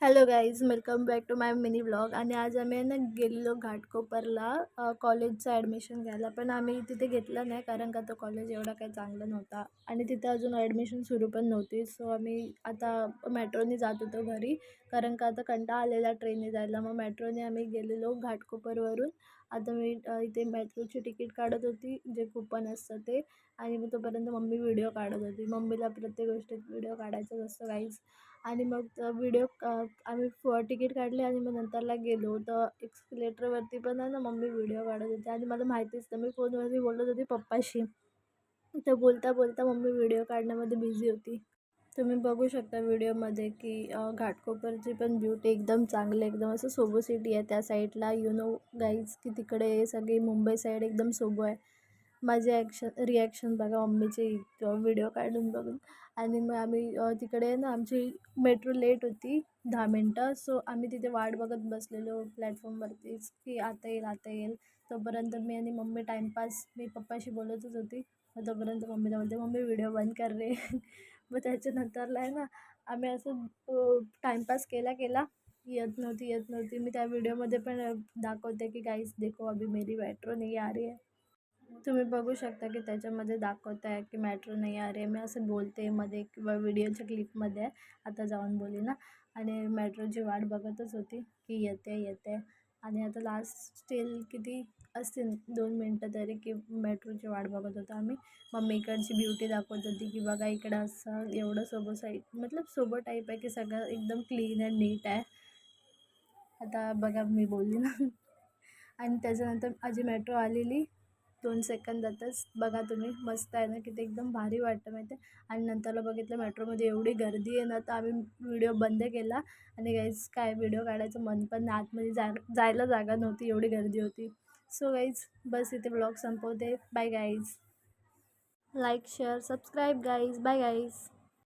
Hello guys, welcome back to my mini vlog. आणि आज आम्ही आहे ना गेलेलो घाटकोपरला कॉलेजचं ॲडमिशन घ्यायला. पण आम्ही तिथे घेतलं नाही कारण का तो कॉलेज एवढा काही चांगला नव्हता आणि तिथे अजून ॲडमिशन सुरू पण नव्हती. सो आम्ही आता मेट्रोने जात होतो घरी, कारण का आता कंटाळा आलेला ट्रेनने जायला. मग मेट्रोने आम्ही गेलेलो घाटकोपरवरून. आता मी इथे मेट्रोची तिकीट काढत होती, जे कुपन असतं ते. आणि मग तोपर्यंत मम्मी व्हिडिओ काढत होती. मम्मीला प्रत्येक गोष्टीत व्हिडिओ काढायचं असतं गाईज. आणि मग आम्ही तिकीट काढले आणि मग नंतरला गेलो तर एक्सलेटरवरती पण आहे ना मम्मी व्हिडिओ काढत होती. आणि मला माहितीच तर मी फोनवरती बोलत होती पप्पाशी. तर बोलता बोलता मम्मी व्हिडिओ काढण्यामध्ये बिझी होती. तुम्ही बघू शकता व्हिडिओमध्ये की घाटकोपरची पण ब्युटी एकदम चांगली, एकदम असं सोबो सिटी आहे त्या साईडला. गाईज की तिकडे सगळी मुंबई साईड एकदम सोबो आहे. माझे रिॲक्शन बघा मम्मीचे व्हिडिओ काढून बघून. आणि मग आम्ही तिकडे ना आमची मेट्रो लेट होती 10 मिनटं. सो आम्ही तिथे वाट बघत बसलेलो प्लॅटफॉर्मवरतीच की आता येईल आता येईल. तोपर्यंत मी आणि मम्मी मी पप्पाशी बोलतच होती. मग तोपर्यंत मम्मीला म्हणते, मम्मी व्हिडिओ बंद कर रे. मग त्याच्यानंतरला आहे ना आम्ही असं टाईमपास केला केला. येत नव्हती. मी त्या व्हिडिओमध्ये पण दाखवते की गाईस देखो अभी मेरी मेट्रो नहीं आ रही है. तुम्ही बघू शकता की त्याच्यामध्ये दाखवत आहे की मेट्रो नाही आ रही आहे. मी असं बोलते मध्ये किंवा व्हिडिओच्या क्लिपमध्ये आहे. आता जाऊन बोली ना. आणि मेट्रोची वाट बघतच होती की येते येते. आणि आता लास्ट स्टील किती असतील 2 मिनटं तरी की मेट्रोची वाट बघत होतो आम्ही. मम्मी इकडची ब्युटी दाखवत होती की बघा इकडं असं एवढं सोबत साईड मतलब सोबत टाईप आहे की सगळं एकदम क्लीन अँड नीट आहे. आता बघा मी बोलली ना. आणि त्याच्यानंतर माझी मेट्रो आलेली 2 सेकंदातच. बघा तुम्ही, मस्त आहे ना, किती एकदम भारी वाटतं माहिती आहे. आणि नंतरला बघितलं मेट्रोमध्ये एवढी गर्दी आहे ना, तर आम्ही व्हिडिओ बंद केला. आणि गाईज काय व्हिडिओ काढायचं मन पण नाही, आतमध्ये जायला जागा नव्हती, एवढी गर्दी होती. सो गाईज बस इथे ब्लॉग संपवते. Bye guys. Like share subscribe guys. Bye guys.